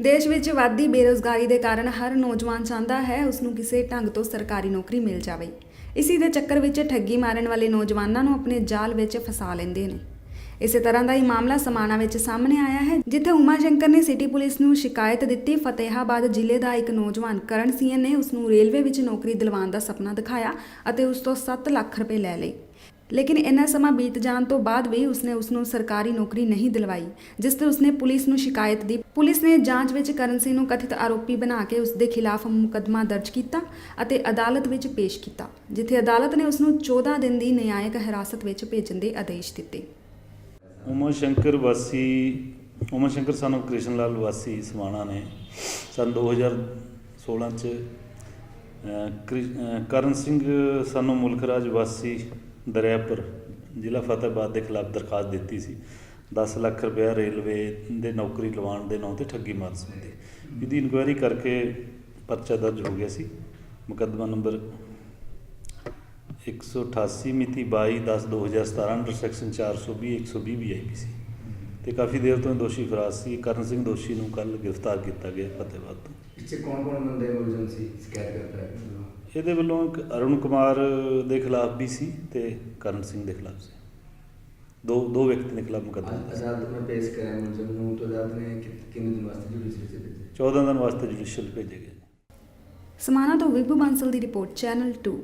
ਦੇਸ਼ ਵਿੱਚ ਵੱਧਦੀ ਬੇਰੁਜ਼ਗਾਰੀ ਦੇ ਕਾਰਨ ਹਰ ਨੌਜਵਾਨ ਚਾਹੁੰਦਾ ਹੈ ਉਸ ਨੂੰ ਕਿਸੇ ਢੰਗ ਤੋਂ ਸਰਕਾਰੀ ਨੌਕਰੀ ਮਿਲ ਜਾਵੇ। ਇਸੇ ਦੇ ਚੱਕਰ ਵਿੱਚ ਠੱਗੀ ਮਾਰਨ ਵਾਲੇ ਨੌਜਵਾਨਾਂ ਨੂੰ ਆਪਣੇ ਜਾਲ ਵਿੱਚ ਫਸਾ ਲੈਂਦੇ ਨੇ। ਇਸੇ ਤਰ੍ਹਾਂ ਦਾ ਹੀ ਮਾਮਲਾ ਸਮਾਣਾ ਵਿੱਚ ਸਾਹਮਣੇ ਆਇਆ ਹੈ, ਜਿੱਥੇ ਉਮਾ ਸ਼ੰਕਰ ਨੇ ਸਿਟੀ ਪੁਲਿਸ ਨੂੰ ਸ਼ਿਕਾਇਤ ਦਿੱਤੀ। ਫਤਿਹਾਬਾਦ ਜ਼ਿਲ੍ਹੇ ਦਾ ਇੱਕ ਨੌਜਵਾਨ ਕਰਨ ਸਿੰਘ ਨੇ ਉਸ ਨੂੰ ਰੇਲਵੇ ਵਿੱਚ ਨੌਕਰੀ ਦਿਲਵਾਉਣ ਦਾ ਸੁਪਨਾ ਦਿਖਾਇਆ ਅਤੇ ਉਸ ਤੋਂ 7 ਲੱਖ ਰੁਪਏ ਲੈ ਲਏ। ਲੇਕਿਨ ਇੰਨਾ ਸਮਾਂ ਬੀਤ ਜਾਣ ਤੋਂ ਬਾਅਦ ਵੀ ਉਸਨੇ ਉਸ ਨੂੰ ਸਰਕਾਰੀ ਨੌਕਰੀ ਨਹੀਂ ਦਿਲਵਾਈ, ਜਿਸ ਤੇ ਉਸਨੇ ਪੁਲਿਸ ਨੂੰ ਸ਼ਿਕਾਇਤ ਦੀ। ਪੁਲਿਸ ਨੇ ਜਾਂਚ ਵਿੱਚ ਕਰਨ ਸਿੰਘ ਨੂੰ ਕਥਿਤ ਆਰੋਪੀ ਬਣਾ ਕੇ ਉਸ ਦੇ ਖਿਲਾਫ ਮੁਕੱਦਮਾ ਦਰਜ ਕੀਤਾ ਅਤੇ ਅਦਾਲਤ ਵਿੱਚ ਪੇਸ਼ ਕੀਤਾ, ਜਿੱਥੇ ਅਦਾਲਤ ਨੇ ਉਸ ਨੂੰ 14 ਦਿਨ ਦੀ ਨਿਆਇਕ ਹਿਰਾਸਤ ਵਿੱਚ ਭੇਜਣ ਦੇ ਆਦੇਸ਼ ਦਿੱਤੇ। ਉਮਾ ਸ਼ੰਕਰ ਸਾਨੂੰ ਕ੍ਰਿਸ਼ਨ ਲਾਲ ਵਾਸੀ ਸਮਾਣਾ ਨੇ ਸੰਨ 2016 'ਚ ਕਰਨ ਸਿੰਘ ਸਾਨੂੰ ਮੁਲਕ ਰਾਜ ਵਾਸੀ ਦਰਿਆਪੁਰ ਜ਼ਿਲ੍ਹਾ ਫਤਿਹਾਬਾਦ ਦੇ ਖਿਲਾਫ ਦਰਖਾਸਤ ਦਿੱਤੀ ਸੀ 10 ਲੱਖ ਰੁਪਇਆ ਰੇਲਵੇ ਦੇ ਨੌਕਰੀ ਲਵਾਉਣ ਦੇ ਨਾਂ 'ਤੇ ਠੱਗੀ ਮਾਰਨ ਸੰਬੰਧੀ। ਇਹਦੀ ਇਨਕੁਆਇਰੀ ਕਰਕੇ ਪਰਚਾ ਦਰਜ ਹੋ ਗਿਆ ਸੀ। ਮੁਕੱਦਮਾ ਨੰਬਰ 188 ਮਿਤੀ 22/10/2017 ਅੰਡਰ ਸੈਕਸ਼ਨ 420 120 BIPC ਤੇ ਕਾਫੀ ਦੇਰ ਤੋਂ ਦੋਸ਼ੀ ਫਰਾਰ ਸੀ। ਕਰਨ ਸਿੰਘ ਦੋਸ਼ੀ ਨੂੰ ਕੱਲ੍ਹ ਗ੍ਰਿਫਤਾਰ ਕੀਤਾ ਗਿਆ ਫਤਿਹਾਬਾਦ ਤੋਂ। ਪਿੱਛੇ ਕੌਣ ਬੰਦੇ ਮੁਲਜ਼ਮ ਸੀ ਸ਼ਿਕਾਇਤ ਕਰਦਾ ਹੈ? ਇਹਦੇ ਵੱਲੋਂ ਇੱਕ ਅਰੁਣ ਕੁਮਾਰ ਦੇ ਖਿਲਾਫ ਵੀ ਸੀ ਤੇ ਕਰਨ ਸਿੰਘ ਦੇ ਖਿਲਾਫ ਸੀ। ਦੋ ਵਿਅਕਤੀ ਦੇ ਖਿਲਾਫ ਮੁਕੱਦਮਾ ਅਦਾਲਤ ਨੇ ਪੇਸ਼ ਕਰਿਆ ਮੁਲਜ਼ਮ ਨੂੰ, ਤਾਂ ਅਦਾਲਤ ਨੇ ਕਿੰਨੇ ਦਿਨ ਵਾਸਤੇ ਜੁਡੀਸ਼ੀਅਲ ਭੇਜਿਆ? 14 ਦਿਨ ਵਾਸਤੇ ਜੁਡੀਸ਼ੀਅਲ ਭੇਜੇ ਗਏ। ਸਮਾਣਾ ਤੋਂ ਵਿਭੂ ਬਾਂਸਲ ਦੀ ਰਿਪੋਰਟ, ਚੈਨਲ 2।